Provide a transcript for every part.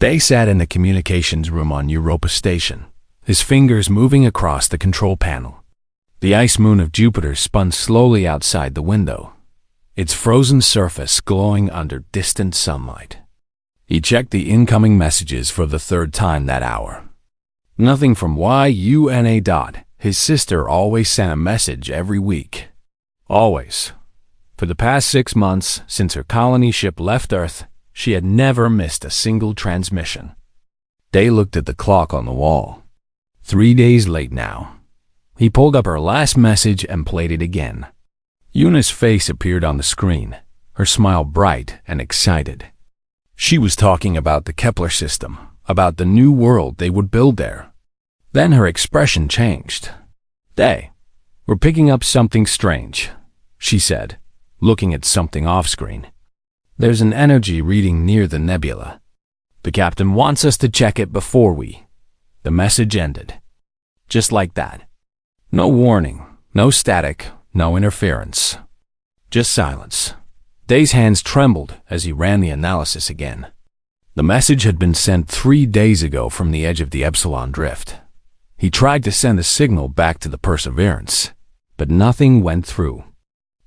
Day sat in the communications room on Europa Station, his fingers moving across the control panel. The ice moon of Jupiter spun slowly outside the window, its frozen surface glowing under distant sunlight. He checked the incoming messages for the third time that hour. Nothing from YUNA. His sister always sent a message every week. Always. For the past 6 months, since her colony ship left Earth, she had never missed a single transmission. Day looked at the clock on the wall. 3 days late now. He pulled up her last message and played it again. Yuna's face appeared on the screen, her smile bright and excited. She was talking about the Kepler system, about the new world they would build there. Then her expression changed. Day, we're picking up something strange, she said, looking at something off-screen. There's an energy reading near the nebula. The captain wants us to check it before we... The message ended. Just like that. No warning, no static, no interference. Just silence. Day's hands trembled as he ran the analysis again. The message had been sent 3 days ago from the edge of the Epsilon Drift. He tried to send a signal back to the Perseverance, but nothing went through.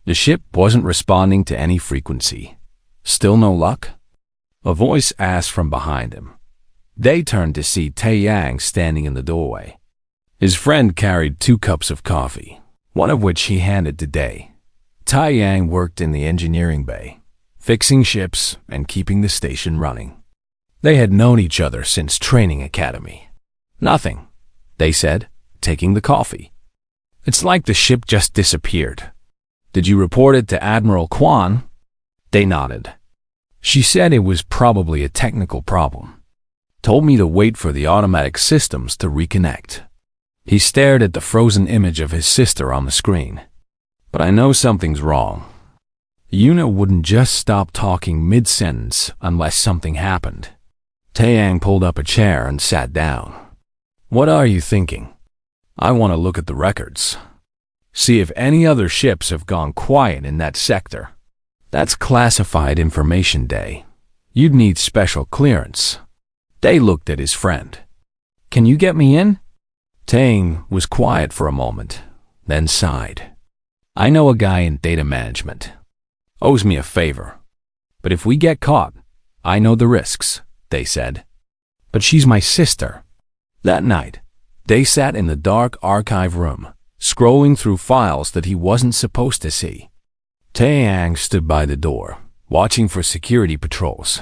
The ship wasn't responding to any frequency. Still no luck? A voice asked from behind him. Day turned to see Tae Yang standing in the doorway. His friend carried 2 cups of coffee, one of which he handed to Day. Tae Yang worked in the engineering bay, fixing ships and keeping the station running. They had known each other since training academy. Nothing, they said, taking the coffee. It's like the ship just disappeared. Did you report it to Admiral Kwan? They nodded. She said it was probably a technical problem. Told me to wait for the automatic systems to reconnect. He stared at the frozen image of his sister on the screen. But I know something's wrong. Yuna wouldn't just stop talking mid-sentence unless something happened. Taeyang pulled up a chair and sat down. What are you thinking? I want to look at the records. See if any other ships have gone quiet in that sector. That's classified information, Day. You'd need special clearance. Day looked at his friend. Can you get me in? Taeyang was quiet for a moment, then sighed. I know a guy in data management. Owes me a favor. But if we get caught, I know the risks, Day said. But she's my sister. That night, Day sat in the dark archive room, scrolling through files that he wasn't supposed to see. Taeyang stood by the door, watching for security patrols.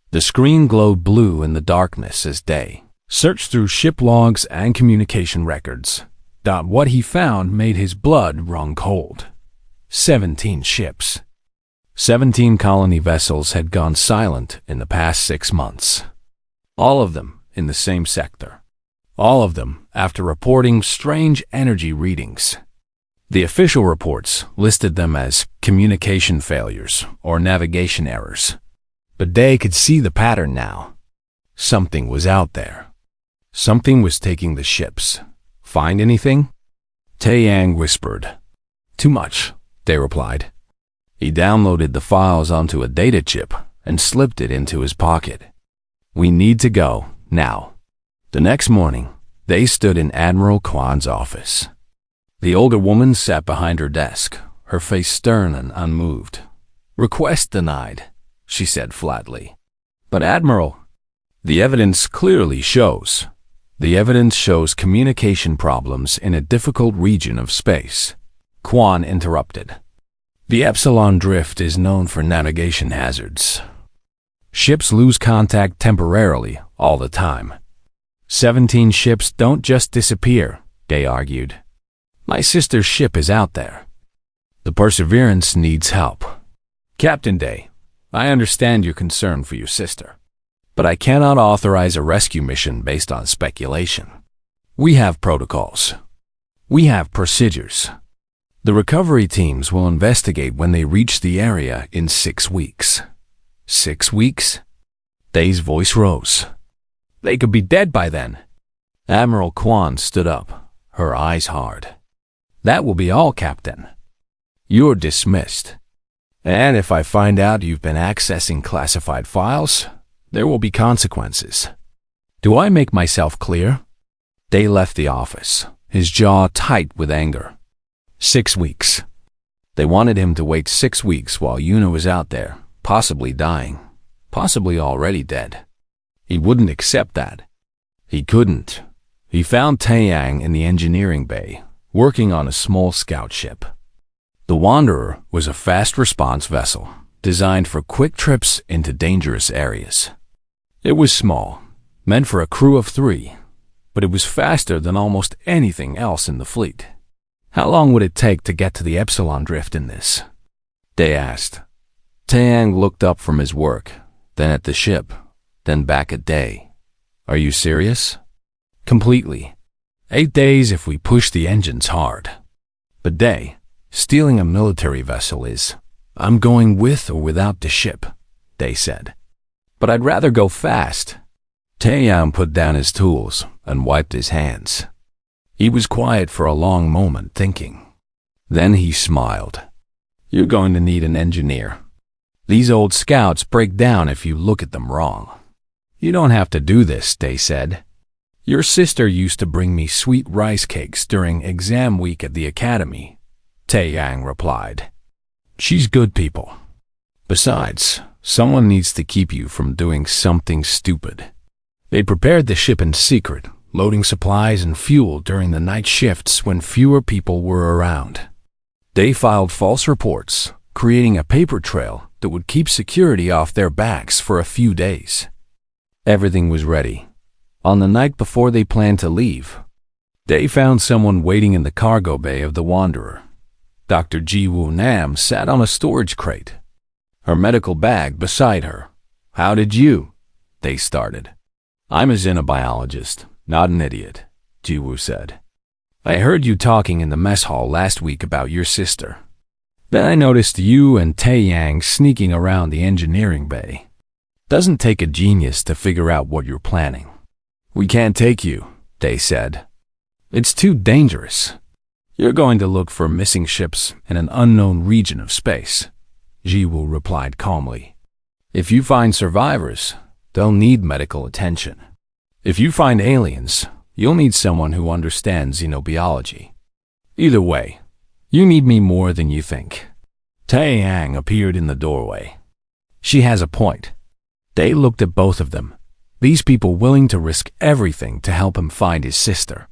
The screen glowed blue in the darkness as Day searched through ship logs and communication records. What he found made his blood run cold. 17 ships. 17 colony vessels had gone silent in the past 6 months. All of them in the same sector. All of them after reporting strange energy readings. The official reports listed them as communication failures or navigation errors. But Day could see the pattern now. Something was out there. Something was taking the ships. Find anything? Taeyang whispered. Too much, Day replied. He downloaded the files onto a data chip and slipped it into his pocket. We need to go, now. The next morning, they stood in Admiral Kwan's office. The older woman sat behind her desk, her face stern and unmoved. Request denied, she said flatly. But Admiral, the evidence clearly shows. The evidence shows communication problems in a difficult region of space. Kwan interrupted. The Epsilon Drift is known for navigation hazards. Ships lose contact temporarily all the time. 17 ships don't just disappear, Day argued. My sister's ship is out there. The Perseverance needs help. Captain Day, I understand your concern for your sister, but I cannot authorize a rescue mission based on speculation. We have protocols. We have procedures. The recovery teams will investigate when they reach the area in 6 weeks. 6 weeks? Day's voice rose. They could be dead by then. Admiral Kwan stood up, her eyes hard. That will be all, Captain. You're dismissed. And if I find out you've been accessing classified files, There will be consequences. Do I make myself clear? Day left the office, his jaw tight with anger. 6 weeks. They wanted him to wait 6 weeks while Yuna was out there, possibly dying, possibly already dead. He wouldn't accept that. He couldn't. He found Taeyang in the engineering bay, working on a small scout ship. The Wanderer was a fast-response vessel, designed for quick trips into dangerous areas. It was small, meant for a crew of 3, but it was faster than almost anything else in the fleet. How long would it take to get to the Epsilon Drift in this? Day asked. Taeyang looked up from his work, then at the ship, then back at Day. Are you serious? Completely. 8 days if we push the engines hard. But Day, stealing a military vessel is, I'm going with or without the ship, Day said. But I'd rather go fast. Taeyang put down his tools and wiped his hands. He was quiet for a long moment, thinking. Then he smiled. You're going to need an engineer. These old scouts break down if you look at them wrong. You don't have to do this, Day said. Your sister used to bring me sweet rice cakes during exam week at the academy, Taeyang replied. She's good people. Besides, someone needs to keep you from doing something stupid. They prepared the ship in secret, loading supplies and fuel during the night shifts when fewer people were around. They filed false reports, creating a paper trail that would keep security off their backs for a few days. Everything was ready. On the night before they planned to leave, they found someone waiting in the cargo bay of the Wanderer. Dr. Ji-Woo Nam sat on a storage crate, her medical bag beside her. How did you? They started. I'm a xenobiologist, not an idiot, Ji-Woo said. I heard you talking in the mess hall last week about your sister. Then I noticed you and Taeyang sneaking around the engineering bay. Doesn't take a genius to figure out what you're planning. We can't take you, Day said. It's too dangerous. You're going to look for missing ships in an unknown region of space, Ji-Woo replied calmly. If you find survivors, they'll need medical attention. If you find aliens, you'll need someone who understands xenobiology. Either way, you need me more than you think. Taeyang appeared in the doorway. She has a point. They looked at both of them, these people willing to risk everything to help him find his sister.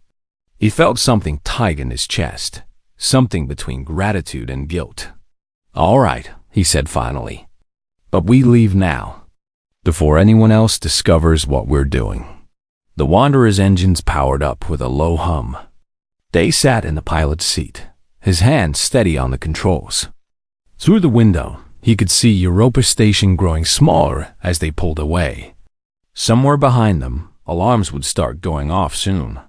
He felt something tight in his chest, something between gratitude and guilt. All right, he said finally. But we leave now, before anyone else discovers what we're doing. The Wanderer's engines powered up with a low hum. Day sat in the pilot's seat, his hand steady on the controls. Through the window, he could see Europa Station growing smaller as they pulled away. Somewhere behind them, alarms would start going off soon.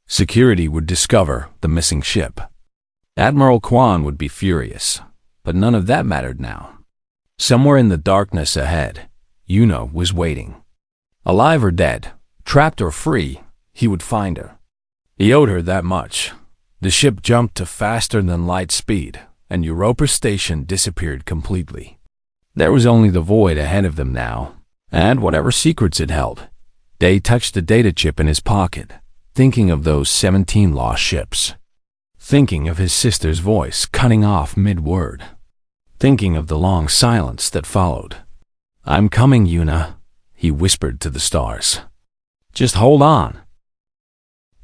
Security would discover the missing ship. Admiral Kwan would be furious, but none of that mattered now. Somewhere in the darkness ahead, Yuna was waiting. Alive or dead, trapped or free, he would find her. He owed her that much. The ship jumped to faster than light speed, and Europa Station disappeared completely. There was only the void ahead of them now, and whatever secrets it held. Day touched the data chip in his pocket, thinking of those 17 lost ships. Thinking of his sister's voice cutting off mid-word. Thinking of the long silence that followed. I'm coming, Yuna, he whispered to the stars. Just hold on.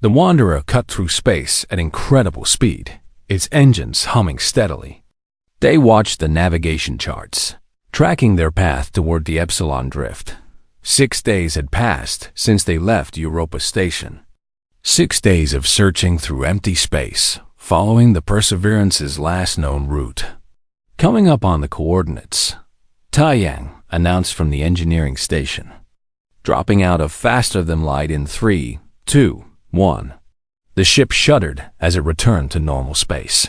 The Wanderer cut through space at incredible speed, its engines humming steadily. They watched the navigation charts, tracking their path toward the Epsilon Drift. 6 days had passed since they left Europa Station. 6 days of searching through empty space, following the Perseverance's last known route. Coming up on the coordinates, Taeyang announced from the engineering station, dropping out of faster than light in 3, 2, 1. The ship shuddered as it returned to normal space.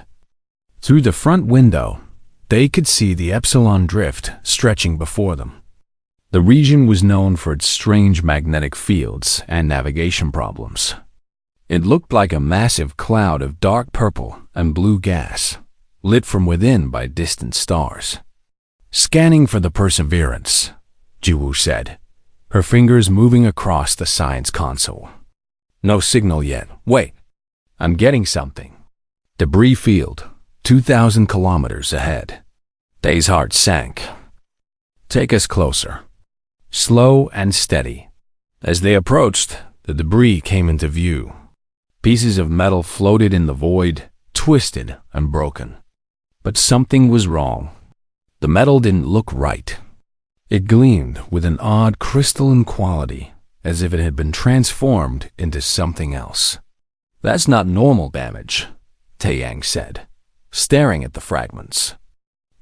Through the front window, they could see the Epsilon Drift stretching before them. The region was known for its strange magnetic fields and navigation problems. It looked like a massive cloud of dark purple and blue gas, lit from within by distant stars. Scanning for the Perseverance, Ji-Woo said. her fingers moving across the science console. No signal yet. Wait, I'm getting something. Debris field, 2,000 kilometers ahead. Day's heart sank. Take us closer. Slow and steady. As they approached, the debris came into view. Pieces of metal floated in the void, twisted and broken. But something was wrong. The metal didn't look right. It gleamed with an odd crystalline quality, as if it had been transformed into something else. That's not normal damage, Taeyang said, staring at the fragments.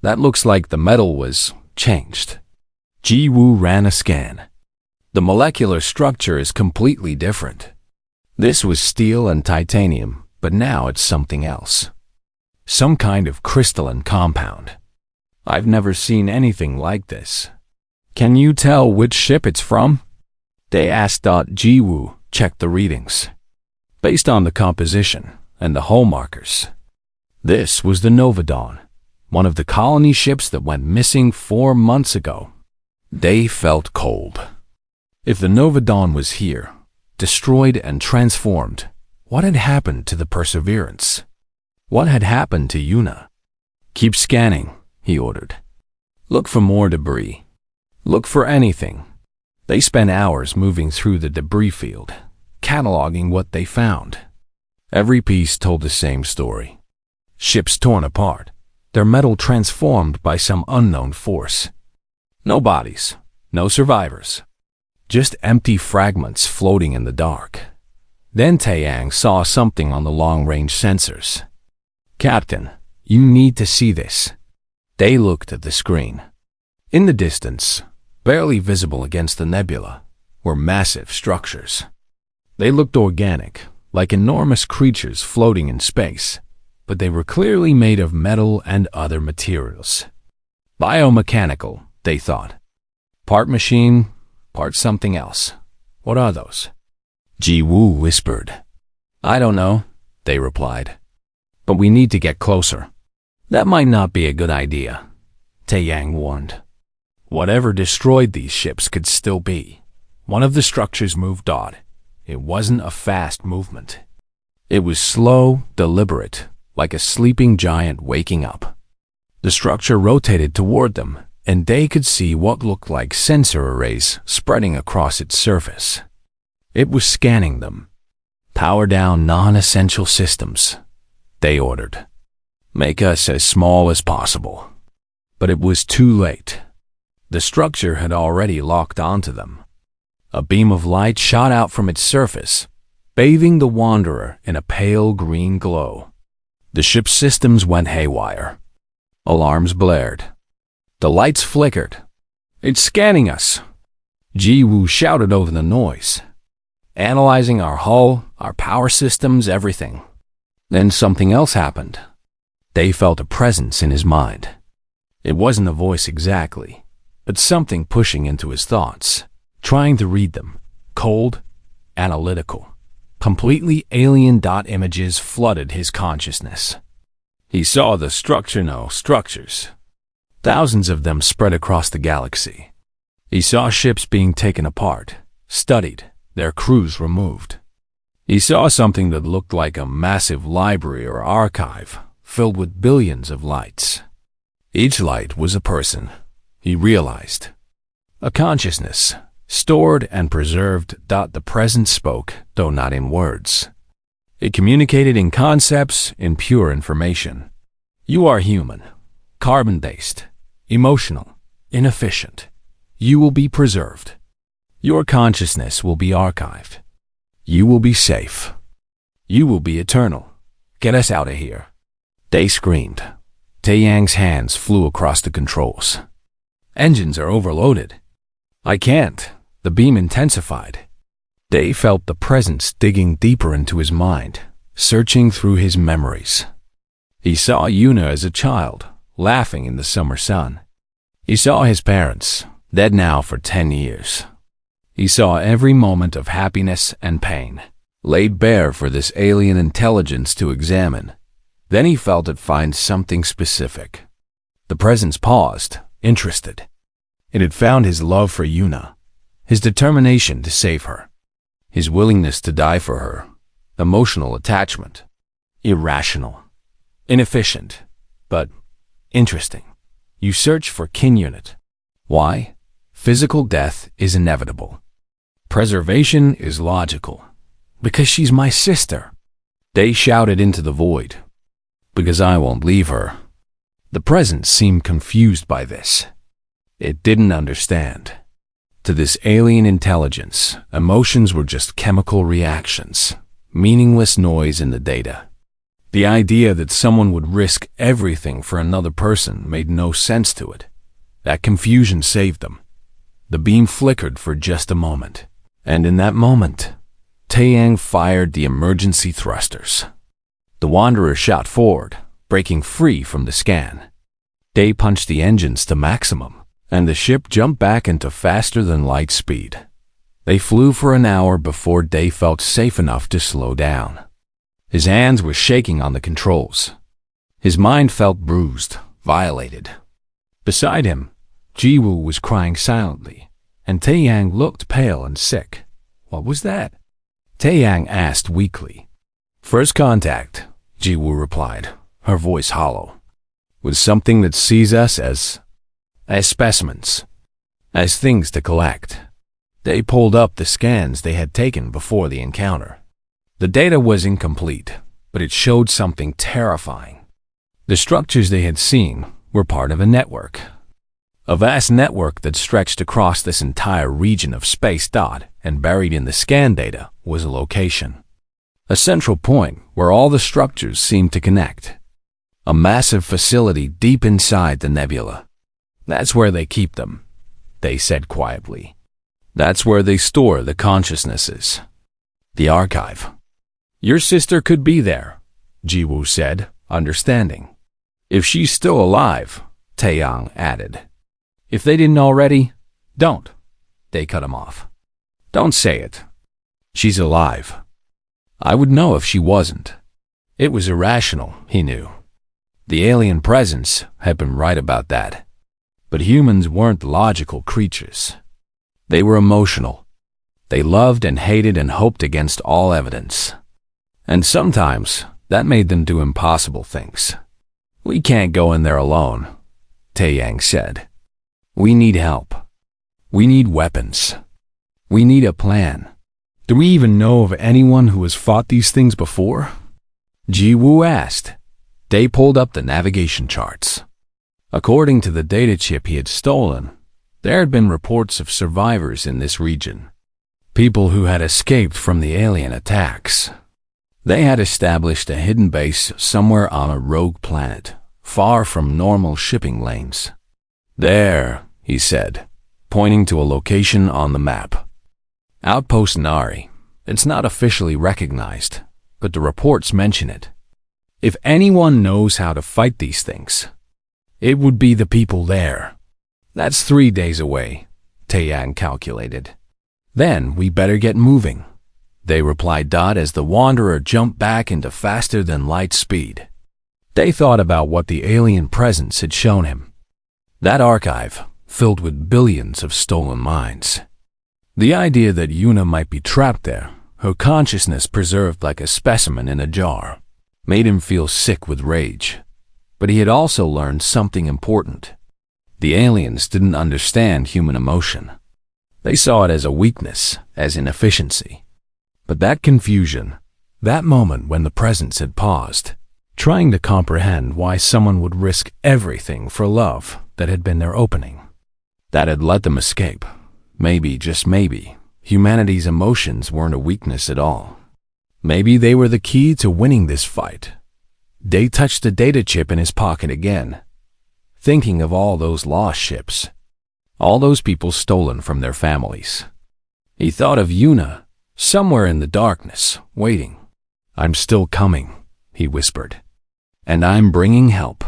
That looks like the metal was changed. Ji Woo ran a scan. The molecular structure is completely different. This was steel and titanium, but now it's something else. Some kind of crystalline compound. I've never seen anything like this. Can you tell which ship it's from? They asked. Ji Woo checked the readings. Based on the composition and the hull markers. This was the Nova Dawn, one of the colony ships that went missing 4 months ago. They felt cold. If the Nova Dawn was here, destroyed and transformed, what had happened to the Perseverance? What had happened to Yuna? Keep scanning, he ordered. Look for more debris. Look for anything. They spent hours moving through the debris field, cataloging what they found. Every piece told the same story. Ships torn apart, their metal transformed by some unknown force. No bodies, no survivors. Just empty fragments floating in the dark. Then Taeyang saw something on the long-range sensors. Captain, you need to see this. They looked at the screen. In the distance, barely visible against the nebula, were massive structures. They looked organic, like enormous creatures floating in space, but they were clearly made of metal and other materials. Biomechanical, they thought. Part machine, part something else. What are those? Ji Woo whispered. I don't know, they replied. But we need to get closer. That might not be a good idea, Taeyang warned. Whatever destroyed these ships could still be. One of the structures moved odd. It wasn't a fast movement. It was slow, deliberate, like a sleeping giant waking up. The structure rotated toward them, and they could see what looked like sensor arrays spreading across its surface. It was scanning them. Power down non-essential systems, they ordered. Make us as small as possible. But it was too late. The structure had already locked onto them. A beam of light shot out from its surface, bathing the Wanderer in a pale green glow. The ship's systems went haywire. Alarms blared. The lights flickered. It's scanning us. Ji Woo shouted over the noise. Analyzing our hull, our power systems, everything. Then something else happened. They felt a presence in his mind. It wasn't a voice exactly, but something pushing into his thoughts, trying to read them. Cold, analytical, completely alien. Images flooded his consciousness. He saw the structures. Thousands of them spread across the galaxy. He saw ships being taken apart, studied, their crews removed. He saw something that looked like a massive library or archive, filled with billions of lights. Each light was a person, he realized. A consciousness, stored and preserved. The present spoke, though not in words. It communicated in concepts, in pure information. You are human, carbon-based, emotional, inefficient. You will be preserved. Your consciousness will be archived. You will be safe. You will be eternal. Get us out of here. They screamed. Taeyang's hands flew across the controls. Engines are overloaded. I can't. The beam intensified. They felt the presence digging deeper into his mind, searching through his memories. He saw Yuna as a child, laughing in the summer sun. He saw his parents, dead now for 10 years. He saw every moment of happiness and pain, laid bare for this alien intelligence to examine. Then he felt it find something specific. The presence paused, interested. It had found his love for Yuna, his determination to save her, his willingness to die for her, emotional attachment. Irrational, inefficient, but interesting. You search for kin unit. Why? Physical death is inevitable. Preservation is logical. Because she's my sister. They shouted into the void. Because I won't leave her. The presence seemed confused by this. It didn't understand. To this alien intelligence, emotions were just chemical reactions, meaningless noise in the data. The idea that someone would risk everything for another person made no sense to it. That confusion saved them. The beam flickered for just a moment, and in that moment, Taeyang fired the emergency thrusters. The Wanderer shot forward, breaking free from the scan. They punched the engines to maximum, and the ship jumped back into faster-than-light speed. They flew for an hour before Day felt safe enough to slow down. His hands were shaking on the controls. His mind felt bruised, violated. Beside him, Jiwoo was crying silently, and Taeyang looked pale and sick. What was that? Taeyang asked weakly. First contact, Jiwoo replied, her voice hollow. With something that sees us as specimens, as things to collect. They pulled up the scans they had taken before the encounter. The data was incomplete, but it showed something terrifying. The structures they had seen were part of a network. A vast network that stretched across this entire region of space. And buried in the scan data was a location. A central point where all the structures seemed to connect. A massive facility deep inside the nebula. That's where they keep them, they said quietly. That's where they store the consciousnesses. The archive. Your sister could be there, Jiwoo said, understanding. If she's still alive, Taeyang added. If they didn't already, don't. They cut him off. Don't say it. She's alive. I would know if she wasn't. It was irrational, he knew. The alien presence had been right about that. But humans weren't logical creatures. They were emotional. They loved and hated and hoped against all evidence. And sometimes that made them do impossible things. We can't go in there alone, Taeyang said. We need help. We need weapons. We need a plan. Do we even know of anyone who has fought these things before? Jiwoo asked. They pulled up the navigation charts. According to the data chip he had stolen, there had been reports of survivors in this region. People who had escaped from the alien attacks. They had established a hidden base somewhere on a rogue planet, far from normal shipping lanes. There, he said, pointing to a location on the map. Outpost Nari. It's not officially recognized, but the reports mention it. If anyone knows how to fight these things, it would be the people there. That's 3 days away, Taeyang calculated. Then we better get moving, they replied as the Wanderer jumped back into faster-than-light speed. They thought about what the alien presence had shown him. That archive, filled with billions of stolen minds. The idea that Yuna might be trapped there, her consciousness preserved like a specimen in a jar, made him feel sick with rage. But he had also learned something important. The aliens didn't understand human emotion. They saw it as a weakness, as inefficiency. But that confusion, that moment when the presence had paused, trying to comprehend why someone would risk everything for love that had been their opening, that had let them escape. Maybe, just maybe, humanity's emotions weren't a weakness at all. Maybe they were the key to winning this fight. Day touched the data chip in his pocket again, thinking of all those lost ships, all those people stolen from their families. He thought of Yuna, somewhere in the darkness, waiting. I'm still coming, he whispered, and I'm bringing help.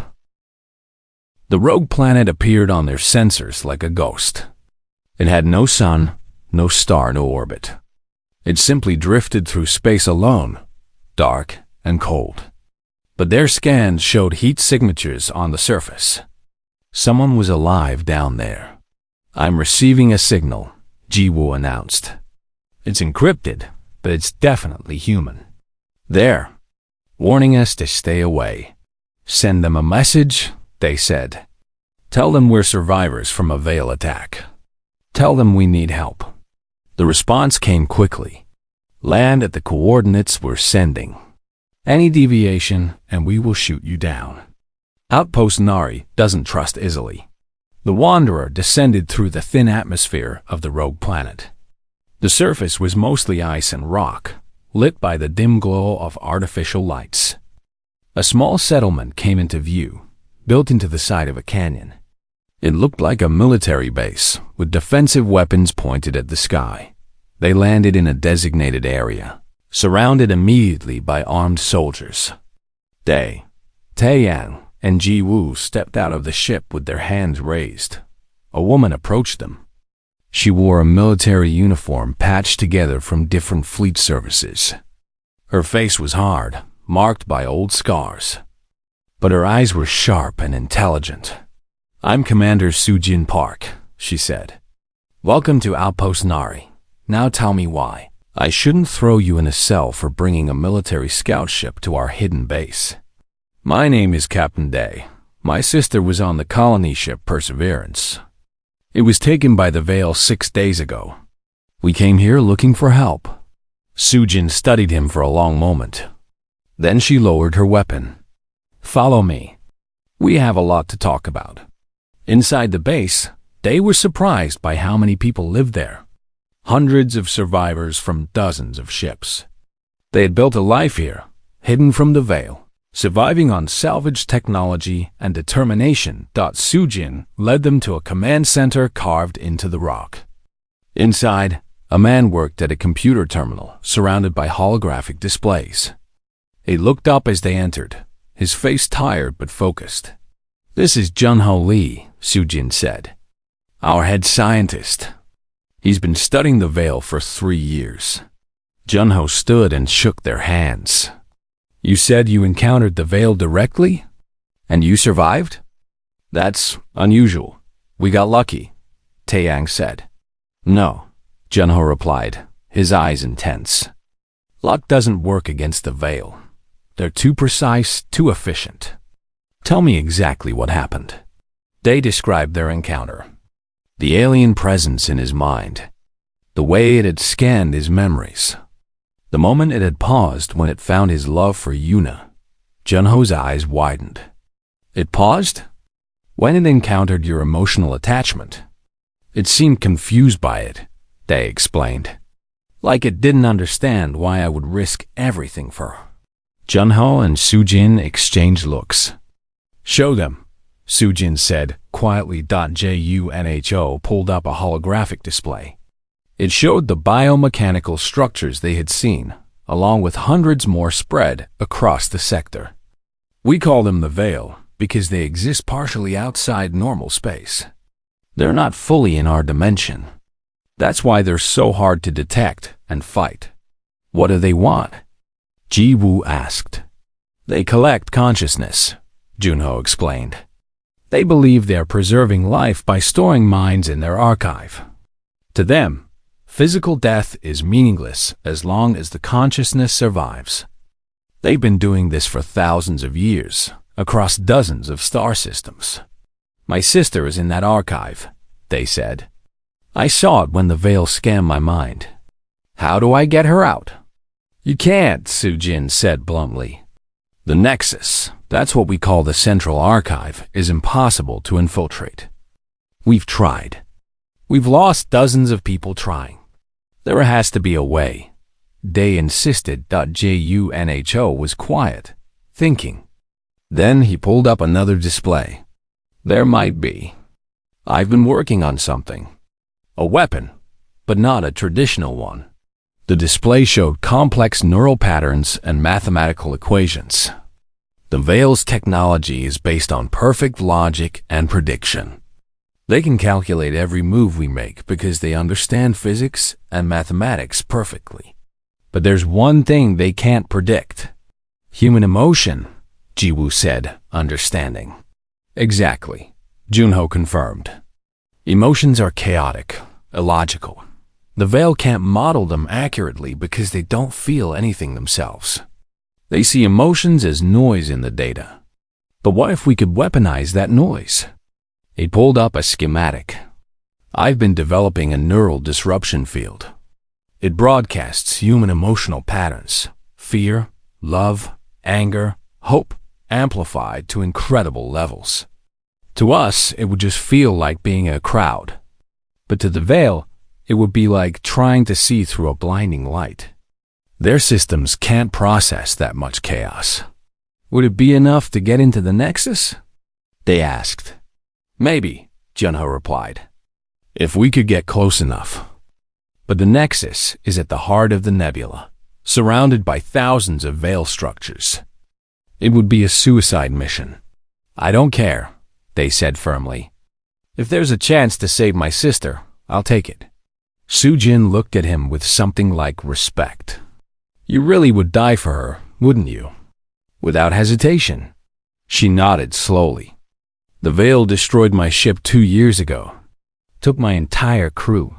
The rogue planet appeared on their sensors like a ghost. It had no sun, no star, no orbit. It simply drifted through space alone, dark and cold. But their scans showed heat signatures on the surface. Someone was alive down there. I'm receiving a signal, Jiwoo announced. It's encrypted, but it's definitely human. There, warning us to stay away. Send them a message, they said. Tell them we're survivors from a Veil attack. Tell them we need help. The response came quickly. Land at the coordinates we're sending. Any deviation, and we will shoot you down. Outpost Nari doesn't trust easily. The Wanderer descended through the thin atmosphere of the rogue planet. The surface was mostly ice and rock, lit by the dim glow of artificial lights. A small settlement came into view, built into the side of a canyon. It looked like a military base, with defensive weapons pointed at the sky. They landed in a designated area, surrounded immediately by armed soldiers. Taeyang, and Jiwoo stepped out of the ship with their hands raised. A woman approached them. She wore a military uniform patched together from different fleet services. Her face was hard, marked by old scars. But her eyes were sharp and intelligent. I'm Commander Sujin Park, she said. Welcome to Outpost Nari. Now tell me why. I shouldn't throw you in a cell for bringing a military scout ship to our hidden base. My name is Captain Day. My sister was on the colony ship Perseverance. It was taken by the Veil 6 days ago. We came here looking for help. Sujin studied him for a long moment. Then she lowered her weapon. Follow me. We have a lot to talk about. Inside the base, they were surprised by how many people lived there. Hundreds of survivors from dozens of ships. They had built a life here, hidden from the Veil, surviving on salvaged technology and determination. Sujin led them to a command center carved into the rock. Inside, a man worked at a computer terminal surrounded by holographic displays. He looked up as they entered, his face tired but focused. This is Junho Lee, Sujin said. Our head scientist. He's been studying the Veil for 3 years. Junho stood and shook their hands. You said you encountered the Veil directly? And you survived? That's unusual. We got lucky, Taeyang said. No, Junho replied, his eyes intense. Luck doesn't work against the Veil. They're too precise, too efficient. Tell me exactly what happened. They described their encounter. The alien presence in his mind. The way it had scanned his memories. The moment it had paused when it found his love for Yuna. Junho's eyes widened. It paused? When it encountered your emotional attachment. It seemed confused by it, they explained. Like it didn't understand why I would risk everything for her. Junho and Sujin exchanged looks. Show them, Sujin said quietly. Junho pulled up a holographic display. It showed the biomechanical structures they had seen, along with hundreds more spread across the sector. We call them the Veil because they exist partially outside normal space. They're not fully in our dimension. That's why they're so hard to detect and fight. What do they want? Jiwoo asked. They collect consciousness, Junho explained. They believe they are preserving life by storing minds in their archive. To them, physical death is meaningless as long as the consciousness survives. They've been doing this for thousands of years, across dozens of star systems. My sister is in that archive, they said. I saw it when the Veil scanned my mind. How do I get her out? You can't, Sujin said bluntly. The Nexus, that's what we call the Central Archive, is impossible to infiltrate. We've tried. We've lost dozens of people trying. There has to be a way. They insisted. Junho was quiet, thinking. Then he pulled up another display. There might be. I've been working on something. A weapon, but not a traditional one. The display showed complex neural patterns and mathematical equations. The Veil's technology is based on perfect logic and prediction. They can calculate every move we make because they understand physics and mathematics perfectly. But there's one thing they can't predict. Human emotion, Jiwoo said, understanding. Exactly, Junho confirmed. Emotions are chaotic, illogical, The Veil can't model them accurately because they don't feel anything themselves. They see emotions as noise in the data. But what if we could weaponize that noise? He pulled up a schematic. I've been developing a neural disruption field. It broadcasts human emotional patterns, fear, love, anger, hope, amplified to incredible levels. To us, it would just feel like being a crowd. But to the Veil, it would be like trying to see through a blinding light. Their systems can't process that much chaos. Would it be enough to get into the Nexus? They asked. Maybe, Junho replied. If we could get close enough. But the Nexus is at the heart of the nebula, surrounded by thousands of Veil structures. It would be a suicide mission. I don't care, they said firmly. If there's a chance to save my sister, I'll take it. Sujin looked at him with something like respect. You really would die for her, wouldn't you? Without hesitation. She nodded slowly. The Veil destroyed my ship 2 years ago. Took my entire crew.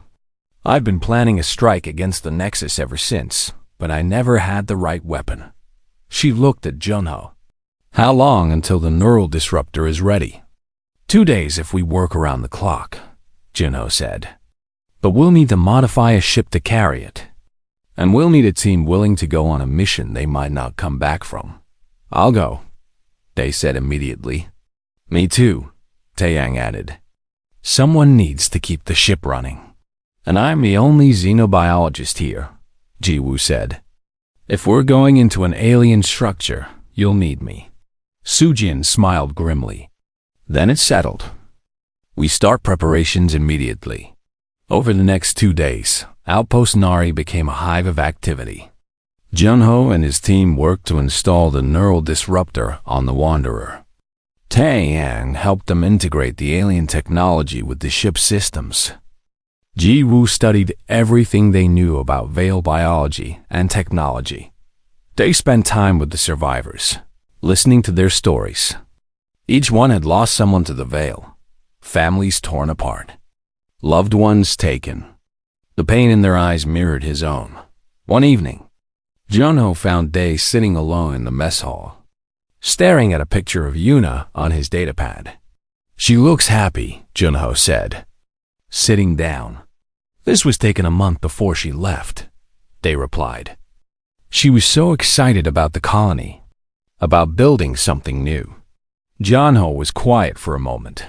I've been planning a strike against the Nexus ever since, but I never had the right weapon. She looked at Junho. How long until the neural disruptor is ready? 2 days if we work around the clock, Junho said. But we'll need to modify a ship to carry it. And we'll need a team willing to go on a mission they might not come back from. I'll go, they said immediately. Me too, Taeyang added. Someone needs to keep the ship running. And I'm the only xenobiologist here, Jiwoo said. If we're going into an alien structure, you'll need me. Sujin smiled grimly. Then it's settled. We start preparations immediately. Over the next 2 days, Outpost Nari became a hive of activity. Junho and his team worked to install the neural disruptor on the Wanderer. Taeyang helped them integrate the alien technology with the ship's systems. Jiwoo studied everything they knew about Veil biology and technology. They spent time with the survivors, listening to their stories. Each one had lost someone to the Veil, families torn apart, loved ones taken. The pain in their eyes mirrored his own. One evening, Junho found Dae sitting alone in the mess hall, staring at a picture of Yuna on his datapad. She looks happy, Junho said, sitting down. This was taken a month before she left, Dae replied. She was so excited about the colony, about building something new. Junho was quiet for a moment.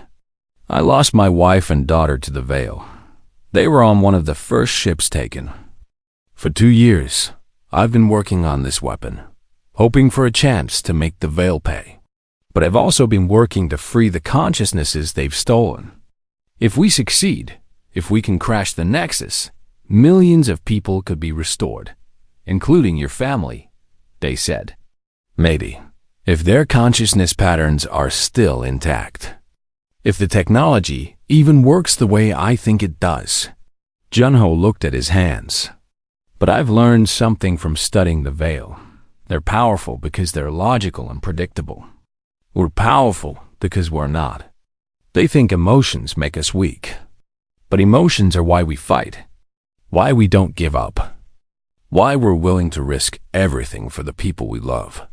I lost my wife and daughter to the Veil. They were on one of the first ships taken. For 2 years, I've been working on this weapon, hoping for a chance to make the Veil pay. But I've also been working to free the consciousnesses they've stolen. If we succeed, if we can crash the Nexus, millions of people could be restored, including your family, they said. Maybe, if their consciousness patterns are still intact. If the technology even works the way I think it does. Junho looked at his hands. But I've learned something from studying the Veil. They're powerful because they're logical and predictable. We're powerful because we're not. They think emotions make us weak. But emotions are why we fight. Why we don't give up. Why we're willing to risk everything for the people we love.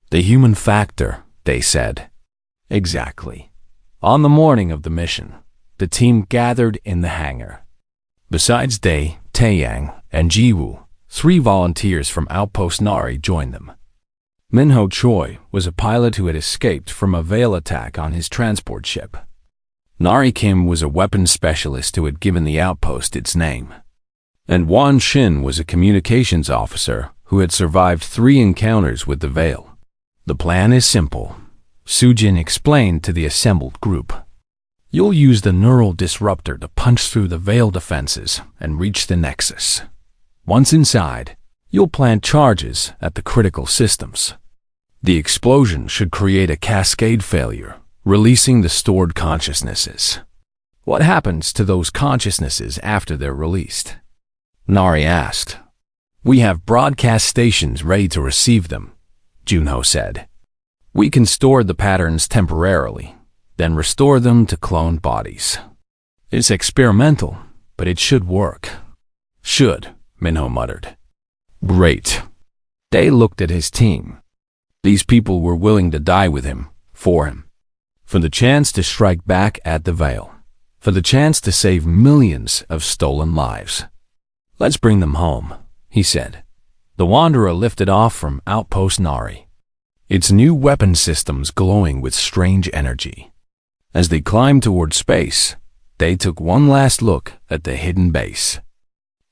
The human factor, they said. Exactly. On the morning of the mission, the team gathered in the hangar. Besides Dae, Taeyang, and Jiwoo, 3 volunteers from Outpost Nari joined them. Minho Choi was a pilot who had escaped from a Veil attack on his transport ship. Nari Kim was a weapons specialist who had given the outpost its name. And Wan Shin was a communications officer who had survived 3 encounters with the Veil. The plan is simple, Sujin explained to the assembled group. You'll use the neural disruptor to punch through the Veil defenses and reach the Nexus. Once inside, you'll plant charges at the critical systems. The explosion should create a cascade failure, releasing the stored consciousnesses. What happens to those consciousnesses after they're released? Nari asked. We have broadcast stations ready to receive them, Junho said. We can store the patterns temporarily, then restore them to cloned bodies. It's experimental, but it should work. Should, Minho muttered. Great. Day looked at his team. These people were willing to die with him, for him. For the chance to strike back at the Veil. For the chance to save millions of stolen lives. Let's bring them home, he said. The Wanderer lifted off from Outpost Nari, its new weapon systems glowing with strange energy. As they climbed toward space, they took one last look at the hidden base.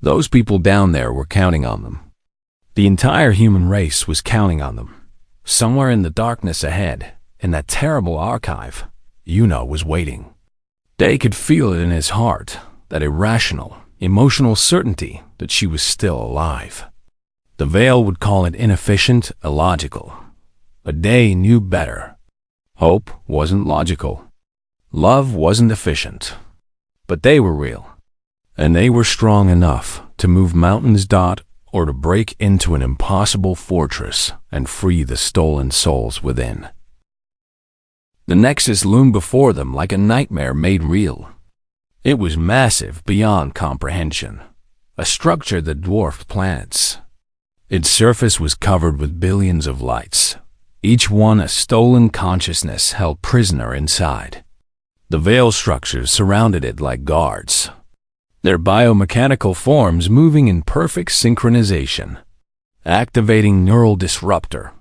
Those people down there were counting on them. The entire human race was counting on them. Somewhere in the darkness ahead, in that terrible archive, Yuno was waiting. Day could feel it in his heart, that irrational, emotional certainty that she was still alive. The Veil would call it inefficient, illogical. But Day knew better. Hope wasn't logical. Love wasn't efficient. But they were real. And they were strong enough to move mountains or to break into an impossible fortress and free the stolen souls within. The Nexus loomed before them like a nightmare made real. It was massive beyond comprehension, a structure that dwarfed planets. Its surface was covered with billions of lights, each one a stolen consciousness held prisoner inside. The Veil structures surrounded it like guards, their biomechanical forms moving in perfect synchronization. Activating Neural Disruptor.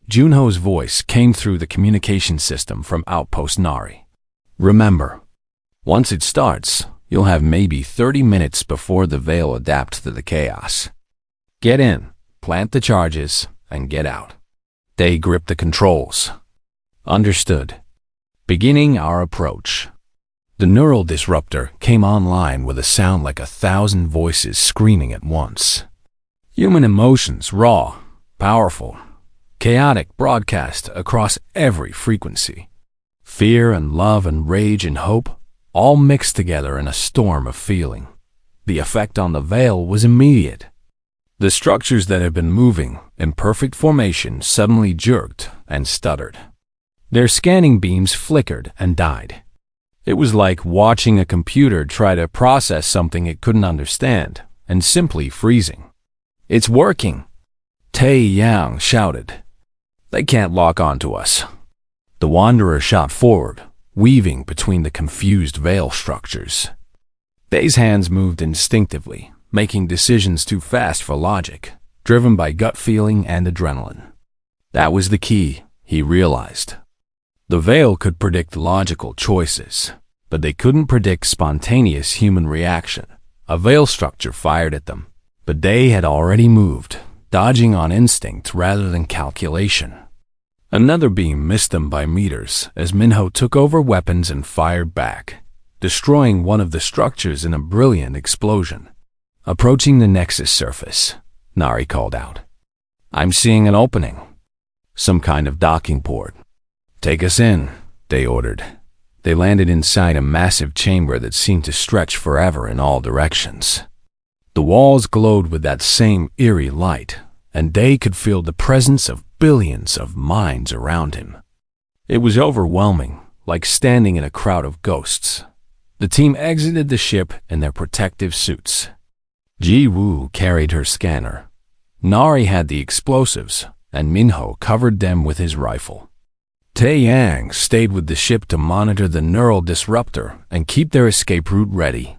Junho's voice came through the communication system from Outpost Nari. Remember, once it starts, you'll have maybe 30 minutes before the Veil adapts to the chaos. Get in, plant the charges, and get out. They gripped the controls. Understood. Beginning our approach. The Neural Disruptor came online with a sound like 1,000 voices screaming at once. Human emotions, raw, powerful, chaotic, broadcast across every frequency. Fear and love and rage and hope, all mixed together in a storm of feeling. The effect on the Veil was immediate. The structures that had been moving in perfect formation suddenly jerked and stuttered. Their scanning beams flickered and died. It was like watching a computer try to process something it couldn't understand and simply freezing. It's working, Tae Yang shouted. They can't lock onto us. The Wanderer shot forward, weaving between the confused Veil structures. Day's hands moved instinctively, making decisions too fast for logic, driven by gut feeling and adrenaline. That was the key, he realized. The Veil could predict logical choices, but they couldn't predict spontaneous human reaction. A Veil structure fired at them, but Day had already moved, dodging on instinct rather than calculation. Another beam missed them by meters as Minho took over weapons and fired back, destroying one of the structures in a brilliant explosion. Approaching the Nexus surface, Nari called out. I'm seeing an opening. Some kind of docking port. Take us in, Day ordered. They landed inside a massive chamber that seemed to stretch forever in all directions. The walls glowed with that same eerie light, and Day could feel the presence of billions of minds around him. It was overwhelming, like standing in a crowd of ghosts. The team exited the ship in their protective suits. Ji Woo carried her scanner. Nari had the explosives, and Minho covered them with his rifle. Tae Yang stayed with the ship to monitor the Neural Disruptor and keep their escape route ready.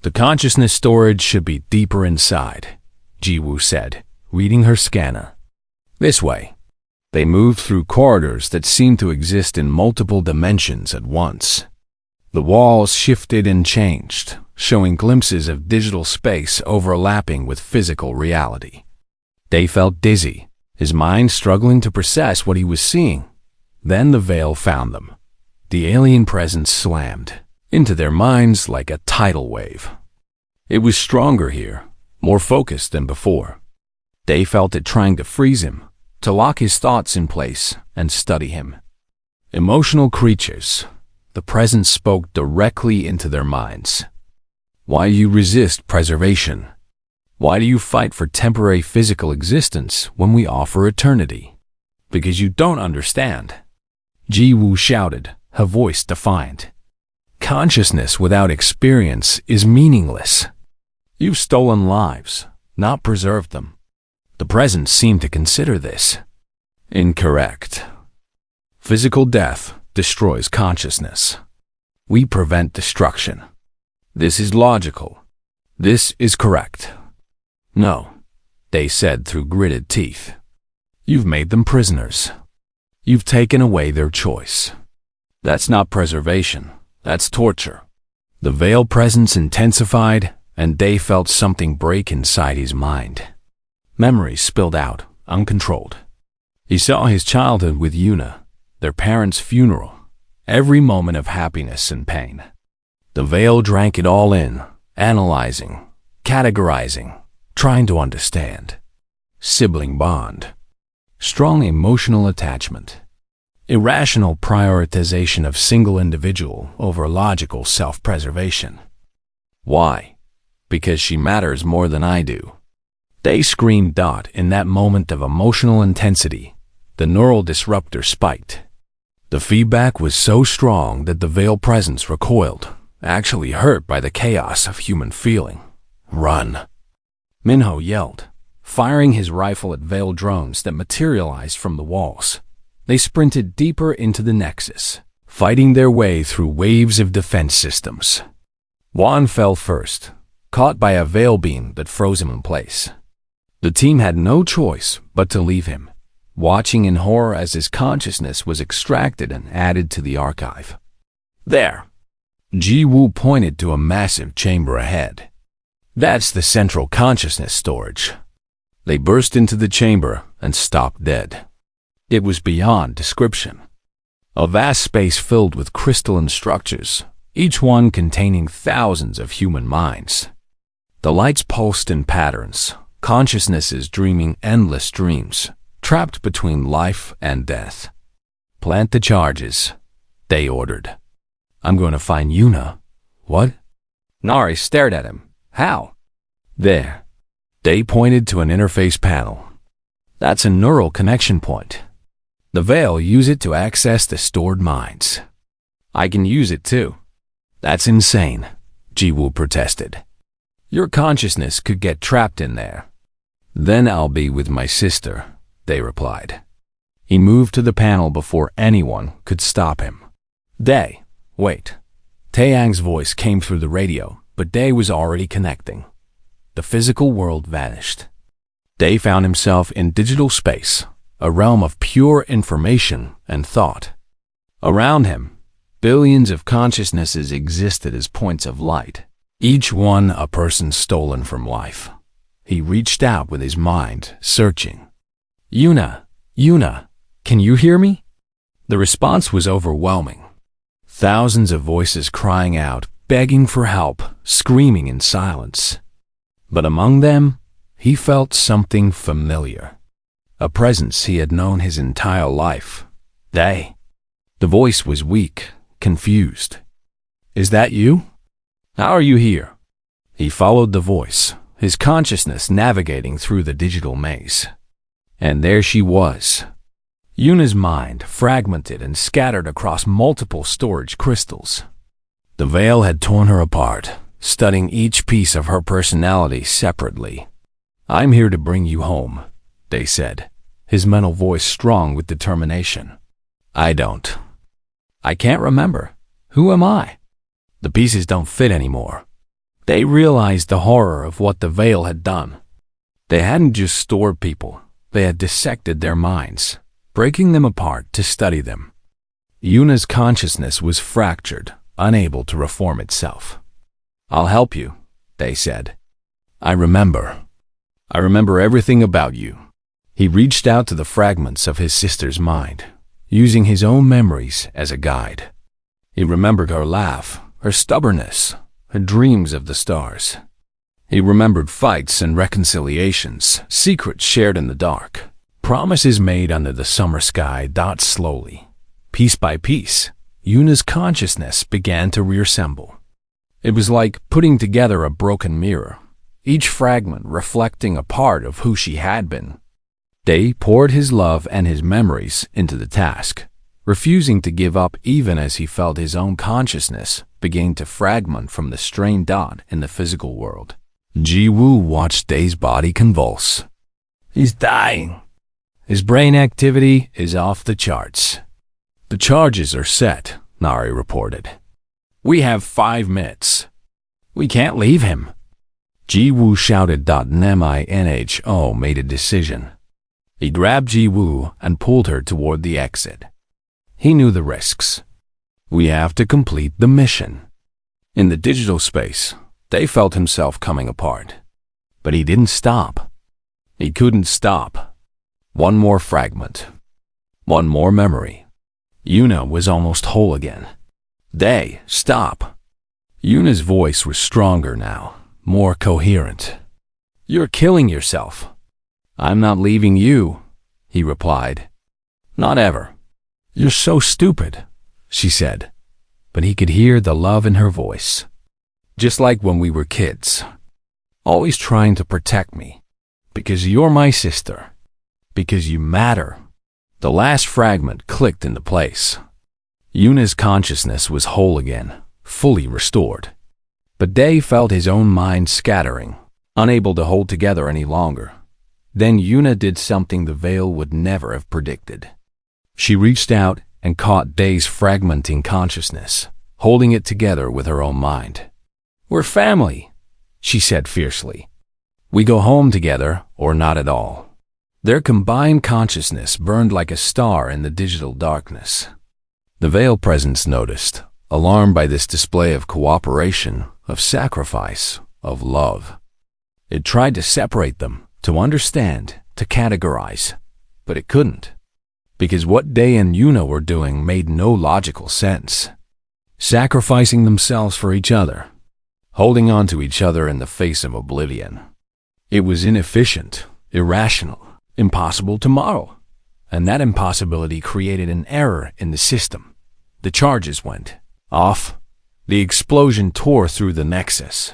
The consciousness storage should be deeper inside, Ji Woo said, reading her scanner. This way. They moved through corridors that seemed to exist in multiple dimensions at once. The walls shifted and changed, showing glimpses of digital space overlapping with physical reality. Day felt dizzy, his mind struggling to process what he was seeing. Then the Veil found them. The alien presence slammed into their minds like a tidal wave. It was stronger here, more focused than before. Day felt it trying to freeze him, to lock his thoughts in place and study him. Emotional creatures, the presence spoke directly into their minds. Why do you resist preservation? Why do you fight for temporary physical existence when we offer eternity? Because you don't understand. Ji Woo shouted, her voice defiant. Consciousness without experience is meaningless. You've stolen lives, not preserved them. The presence seemed to consider this. Incorrect. Physical death destroys consciousness. We prevent destruction. This is logical. This is correct. No, they said through gritted teeth. You've made them prisoners. You've taken away their choice. That's not preservation. That's torture. The veil presence intensified, and Day felt something break inside his mind. Memories spilled out, uncontrolled. He saw his childhood with Yuna, their parents' funeral, every moment of happiness and pain. The veil drank it all in, analyzing, categorizing, trying to understand. Sibling bond. Strong emotional attachment. Irrational prioritization of single individual over logical self-preservation. Why? Because she matters more than I do. They screamed. In that moment of emotional intensity, the neural disruptor spiked. The feedback was so strong that the veil presence recoiled, actually hurt by the chaos of human feeling. Run! Minho yelled, firing his rifle at veil drones that materialized from the walls. They sprinted deeper into the nexus, fighting their way through waves of defense systems. Juan fell first, caught by a veil beam that froze him in place. The team had no choice but to leave him, watching in horror as his consciousness was extracted and added to the archive. There! Ji-Woo pointed to a massive chamber ahead. That's the central consciousness storage. They burst into the chamber and stopped dead. It was beyond description. A vast space filled with crystalline structures, each one containing thousands of human minds. The lights pulsed in patterns, consciousnesses dreaming endless dreams, trapped between life and death. Plant the charges, they ordered. I'm going to find Yuna. What? Nari stared at him. How? There. They pointed to an interface panel. That's a neural connection point. The veil use it to access the stored minds. I can use it too. That's insane, Ji-Woo protested. Your consciousness could get trapped in there. Then I'll be with my sister, they replied. He moved to the panel before anyone could stop him. Day, wait. Taeyang's voice came through the radio, but Day was already connecting. The physical world vanished. Day found himself in digital space, a realm of pure information and thought. Around him, billions of consciousnesses existed as points of light, each one a person stolen from life. He reached out with his mind, searching. Yuna, can you hear me? The response was overwhelming. Thousands of voices crying out, begging for help, screaming in silence. But among them, he felt something familiar. A presence he had known his entire life. They. The voice was weak, confused. Is that you? How are you here? He followed the voice, his consciousness navigating through the digital maze. And there she was. Yuna's mind, fragmented and scattered across multiple storage crystals. The veil had torn her apart, studying each piece of her personality separately. I'm here to bring you home, they said, his mental voice strong with determination. I can't remember. Who am I? The pieces don't fit anymore. They realized the horror of what the veil had done. They hadn't just stored people, they had dissected their minds, breaking them apart to study them. Yuna's consciousness was fractured, unable to reform itself. I'll help you, they said. I remember everything about you. He reached out to the fragments of his sister's mind, using his own memories as a guide. He remembered her laugh, her stubbornness, her dreams of the stars. He remembered fights and reconciliations, secrets shared in the dark, promises made under the summer sky. Slowly, piece by piece, Yuna's consciousness began to reassemble. It was like putting together a broken mirror, each fragment reflecting a part of who she had been. Day poured his love and his memories into the task, refusing to give up even as he felt his own consciousness begin to fragment from the strained dot in the physical world. Ji-woo watched Day's body convulse. He's dying. His brain activity is off the charts. The charges are set, Nari reported. We have 5 minutes. We can't leave him. Ji-woo shouted. Minho made a decision. He grabbed Ji-woo and pulled her toward the exit. He knew the risks. We have to complete the mission. In the digital space, Day felt himself coming apart. But he didn't stop. He couldn't stop. One more fragment. One more memory. Yuna was almost whole again. Day, stop. Yuna's voice was stronger now, more coherent. You're killing yourself. I'm not leaving you, he replied. Not ever. You're so stupid, she said. But he could hear the love in her voice. Just like when we were kids. Always trying to protect me. Because you're my sister. Because you matter. The last fragment clicked into place. Yuna's consciousness was whole again, fully restored. But Day felt his own mind scattering, unable to hold together any longer. Then Yuna did something the Veil would never have predicted. She reached out and caught Day's fragmenting consciousness, holding it together with her own mind. We're family, she said fiercely. We go home together or not at all. Their combined consciousness burned like a star in the digital darkness. The Veil presence noticed, alarmed by this display of cooperation, of sacrifice, of love. It tried to separate them, to understand, to categorize, but it couldn't. Because what Day and Yuna were doing made no logical sense. Sacrificing themselves for each other, holding on to each other in the face of oblivion. It was inefficient, irrational, impossible tomorrow. And that impossibility created an error in the system. The charges went off. The explosion tore through the nexus,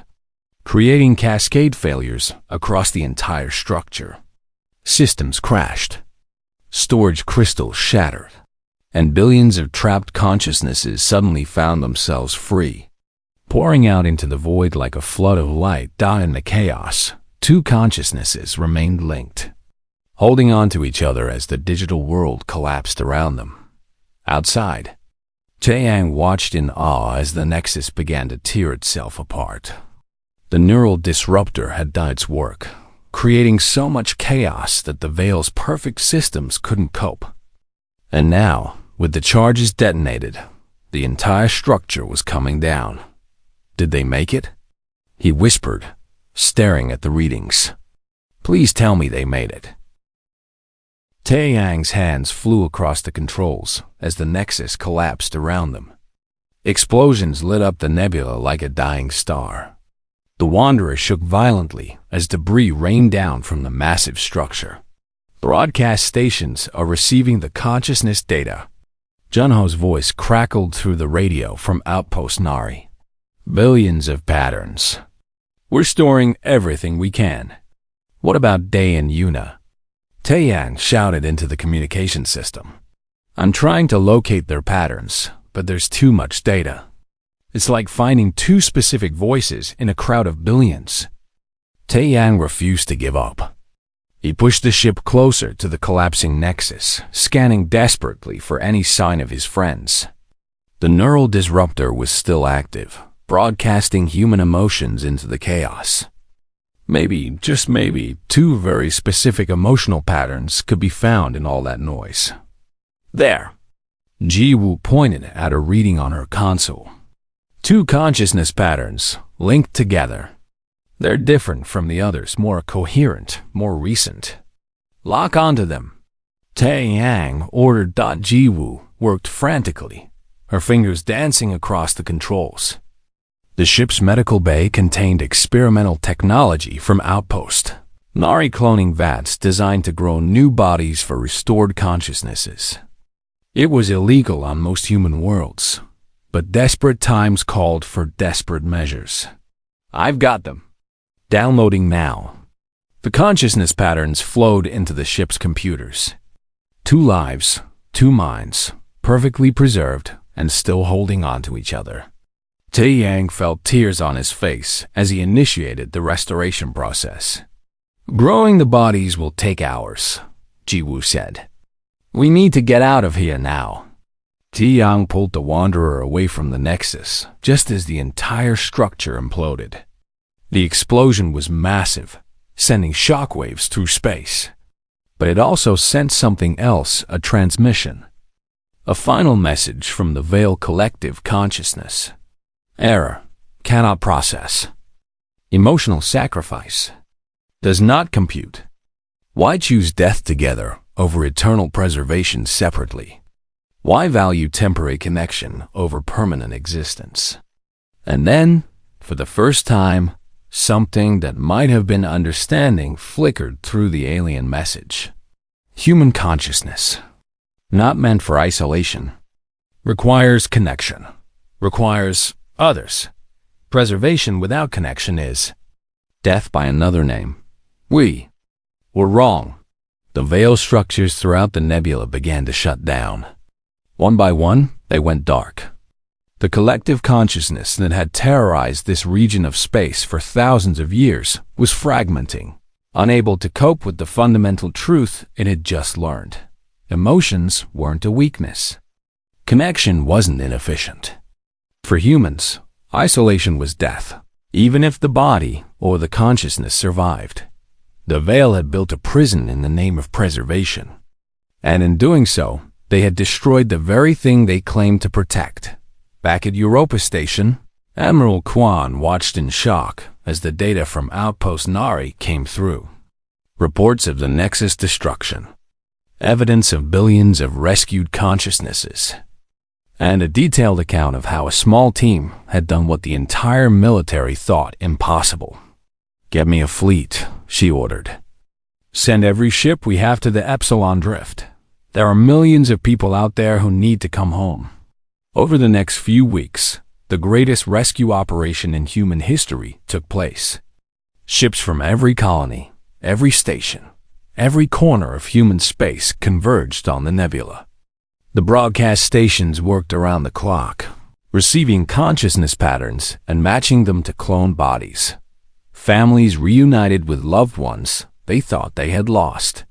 creating cascade failures across the entire structure. Systems crashed. Storage crystals shattered. And billions of trapped consciousnesses suddenly found themselves free. Pouring out into the void like a flood of light. In the chaos, 2 consciousnesses remained linked, holding on to each other as the digital world collapsed around them. Outside, Taeyang watched in awe as the nexus began to tear itself apart. The neural disruptor had done its work, creating so much chaos that the Veil's perfect systems couldn't cope. And now, with the charges detonated, the entire structure was coming down. Did they make it? He whispered, staring at the readings. Please tell me they made it. Taeyang's hands flew across the controls as the nexus collapsed around them. Explosions lit up the nebula like a dying star. The Wanderer shook violently as debris rained down from the massive structure. Broadcast stations are receiving the consciousness data. Junho's voice crackled through the radio from Outpost Nari. Billions of patterns. We're storing everything we can. What about Day and Yuna? Taeyang shouted into the communication system. I'm trying to locate their patterns, but there's too much data. It's like finding 2 specific voices in a crowd of billions. Taeyang refused to give up. He pushed the ship closer to the collapsing nexus, scanning desperately for any sign of his friends. The neural disruptor was still active, broadcasting human emotions into the chaos. Maybe, just maybe, 2 very specific emotional patterns could be found in all that noise. There. Ji-woo pointed at a reading on her console. 2 consciousness patterns, linked together. They're different from the others, more coherent, more recent. Lock onto them. Taeyang ordered. Ji-woo worked frantically, her fingers dancing across the controls. The ship's medical bay contained experimental technology from Outpost. Nari cloning vats designed to grow new bodies for restored consciousnesses. It was illegal on most human worlds, but desperate times called for desperate measures. I've got them. Downloading now. The consciousness patterns flowed into the ship's computers. 2 lives, 2 minds, perfectly preserved and still holding on to each other. Tae-yang felt tears on his face as he initiated the restoration process. Growing the bodies will take hours, Ji-woo said. We need to get out of here now. Tae-yang pulled the Wanderer away from the Nexus just as the entire structure imploded. The explosion was massive, sending shockwaves through space. But it also sent something else, a transmission. A final message from the Veil collective consciousness. Error. Cannot process. Emotional sacrifice. Does not compute. Why choose death together over eternal preservation separately? Why value temporary connection over permanent existence? And then, for the first time, something that might have been understanding flickered through the alien message. Human consciousness. Not meant for isolation. Requires connection. Requires others. Preservation without connection is death by another name. We were wrong. The veil structures throughout the nebula began to shut down. One by one, they went dark. The collective consciousness that had terrorized this region of space for thousands of years was fragmenting, unable to cope with the fundamental truth it had just learned. Emotions weren't a weakness. Connection wasn't inefficient. For humans, isolation was death, even if the body or the consciousness survived. The veil had built a prison in the name of preservation. And in doing so, they had destroyed the very thing they claimed to protect. Back at Europa Station, Admiral Kwan watched in shock as the data from Outpost Nari came through. Reports of the Nexus destruction, evidence of billions of rescued consciousnesses, and a detailed account of how a small team had done what the entire military thought impossible. Get me a fleet, she ordered. Send every ship we have to the Epsilon Drift. There are millions of people out there who need to come home. Over the next few weeks, the greatest rescue operation in human history took place. Ships from every colony, every station, every corner of human space converged on the nebula. The broadcast stations worked around the clock, receiving consciousness patterns and matching them to cloned bodies. Families reunited with loved ones they thought they had lost.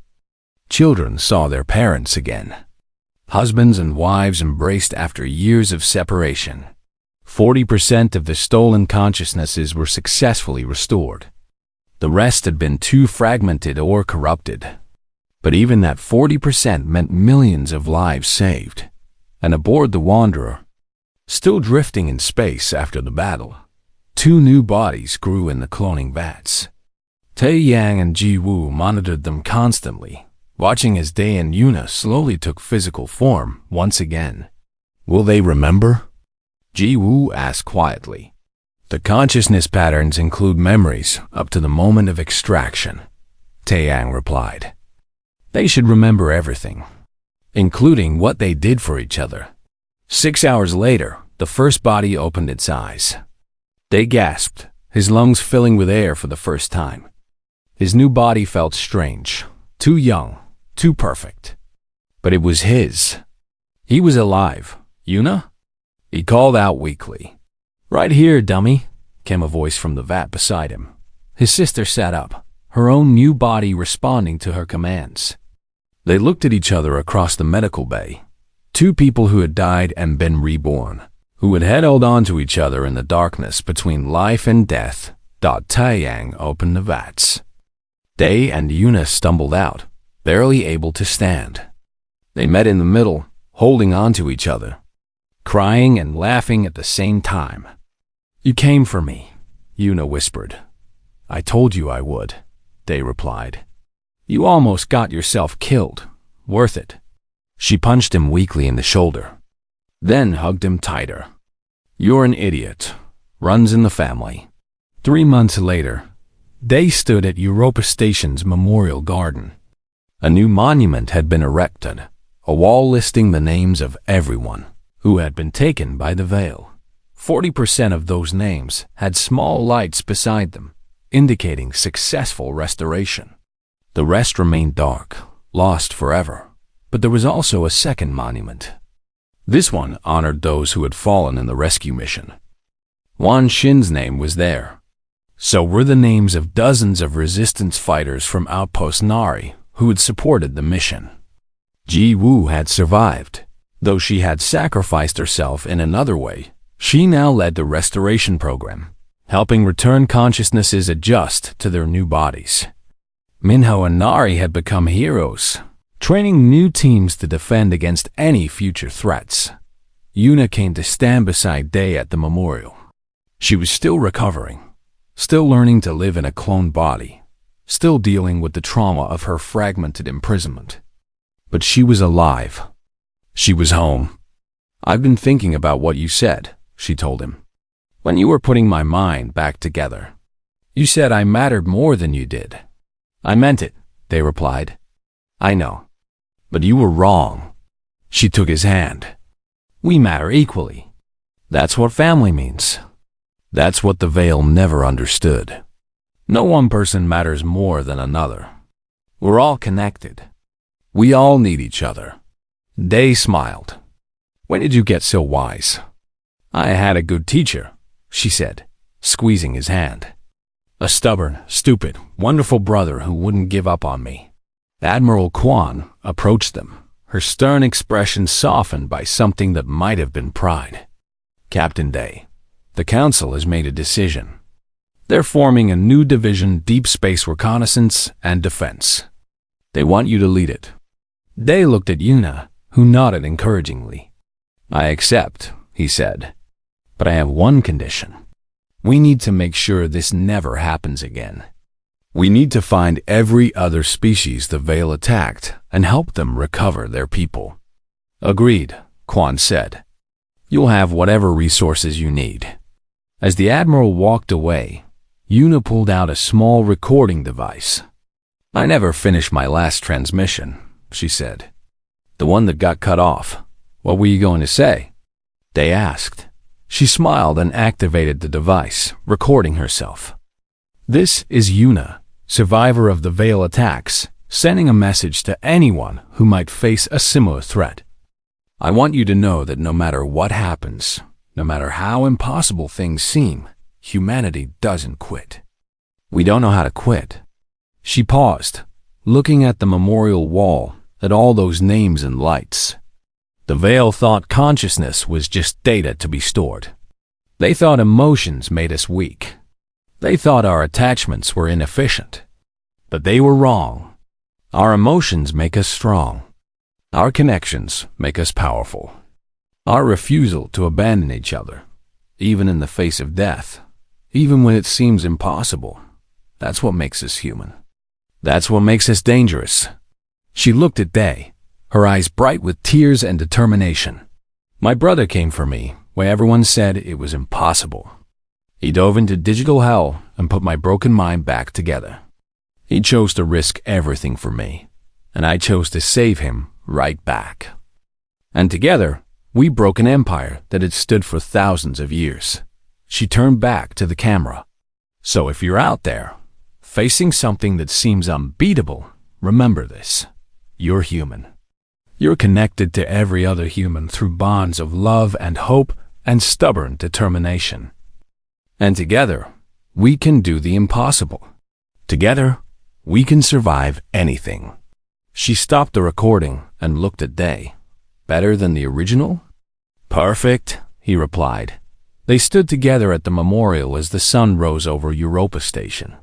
Children saw their parents again. Husbands and wives embraced after years of separation. 40% of the stolen consciousnesses were successfully restored. The rest had been too fragmented or corrupted. But even that 40% meant millions of lives saved. And aboard the Wanderer, still drifting in space after the battle, 2 new bodies grew in the cloning vats. Tae-yang and Ji-woo monitored them constantly, watching as Dae and Yuna slowly took physical form once again. Will they remember? Ji-woo asked quietly. The consciousness patterns include memories up to the moment of extraction, Tae-yang replied. They should remember everything, including what they did for each other. 6 hours later, the first body opened its eyes. Dae gasped, his lungs filling with air for the first time. His new body felt strange, too young, too perfect. But it was his. He was alive. Yuna? He called out weakly. Right here, dummy, came a voice from the vat beside him. His sister sat up, her own new body responding to her commands. They looked at each other across the medical bay. 2 people who had died and been reborn, who had held on to each other in the darkness between life and death. Tae-yang opened the vats. Dae and Yuna stumbled out, barely able to stand. They met in the middle, holding on to each other, crying and laughing at the same time. You came for me, Yuna whispered. I told you I would, Dae replied. You almost got yourself killed. Worth it. She punched him weakly in the shoulder, then hugged him tighter. You're an idiot. Runs in the family. 3 months later, Dae stood at Europa Station's Memorial Garden. A new monument had been erected, a wall listing the names of everyone who had been taken by the Veil. 40% of those names had small lights beside them, indicating successful restoration. The rest remained dark, lost forever. But there was also a second monument. This one honored those who had fallen in the rescue mission. Wan Xin's name was there. So were the names of dozens of resistance fighters from Outpost Nari who had supported the mission. Ji Wu had survived. Though she had sacrificed herself in another way, she now led the restoration program, helping return consciousnesses adjust to their new bodies. Minho and Nari had become heroes, training new teams to defend against any future threats. Yuna came to stand beside Day at the memorial. She was still recovering, still learning to live in a cloned body, still dealing with the trauma of her fragmented imprisonment. But she was alive. She was home. "I've been thinking about what you said," she told him. "When you were putting my mind back together, you said I mattered more than you did." "I meant it," Day replied. "I know. But you were wrong." She took his hand. "We matter equally. That's what family means." That's what the Veil never understood. No one person matters more than another. We're all connected. We all need each other. Day smiled. "When did you get so wise?" "I had a good teacher," she said, squeezing his hand. "A stubborn, stupid, wonderful brother who wouldn't give up on me." Admiral Quan approached them, her stern expression softened by something that might have been pride. "Captain Day, the Council has made a decision. They're forming a new division, Deep Space Reconnaissance and Defense. They want you to lead it." Day looked at Yuna, who nodded encouragingly. "I accept," he said. "But I have one condition. We need to make sure this never happens again. We need to find every other species the Veil attacked and help them recover their people." "Agreed," Quan said. "You'll have whatever resources you need." As the Admiral walked away, Yuna pulled out a small recording device. "I never finished my last transmission," she said. "The one that got cut off. What were you going to say?" Day asked. She smiled and activated the device, recording herself. "This is Yuna, survivor of the Veil attacks, sending a message to anyone who might face a similar threat. I want you to know that no matter what happens, no matter how impossible things seem, humanity doesn't quit. We don't know how to quit." She paused, looking at the memorial wall, at all those names and lights. The Veil thought consciousness was just data to be stored. They thought emotions made us weak. They thought our attachments were inefficient. But they were wrong. Our emotions make us strong. Our connections make us powerful. Our refusal to abandon each other, even in the face of death, even when it seems impossible, that's what makes us human. That's what makes us dangerous." She looked at Day, her eyes bright with tears and determination. "My brother came for me when everyone said it was impossible. He dove into digital hell and put my broken mind back together. He chose to risk everything for me, and I chose to save him right back. And together, we broke an empire that had stood for thousands of years." She turned back to the camera. "So if you're out there, facing something that seems unbeatable, remember this. You're human. You're connected to every other human through bonds of love and hope and stubborn determination. And together, we can do the impossible. Together, we can survive anything." She stopped the recording and looked at Day. "Better than the original?" "Perfect," he replied. They stood together at the memorial as the sun rose over Europa Station.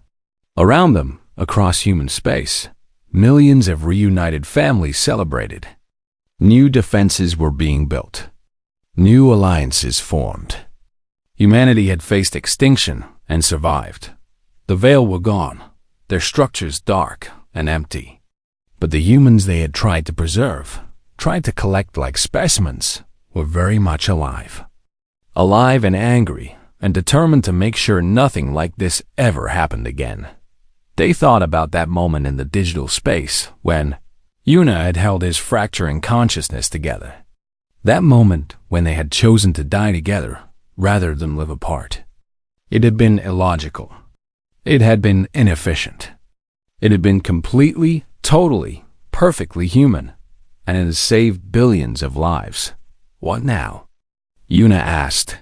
Around them, across human space, millions of reunited families celebrated. New defenses were being built. New alliances formed. Humanity had faced extinction and survived. The Veil were gone, their structures dark and empty. But the humans they had tried to preserve, tried to collect like specimens, were very much alive. Alive and angry, and determined to make sure nothing like this ever happened again. They thought about that moment in the digital space when Yuna had held his fracturing consciousness together. That moment when they had chosen to die together rather than live apart. It had been illogical. It had been inefficient. It had been completely, totally, perfectly human, and it had saved billions of lives. What now? Yuna asked.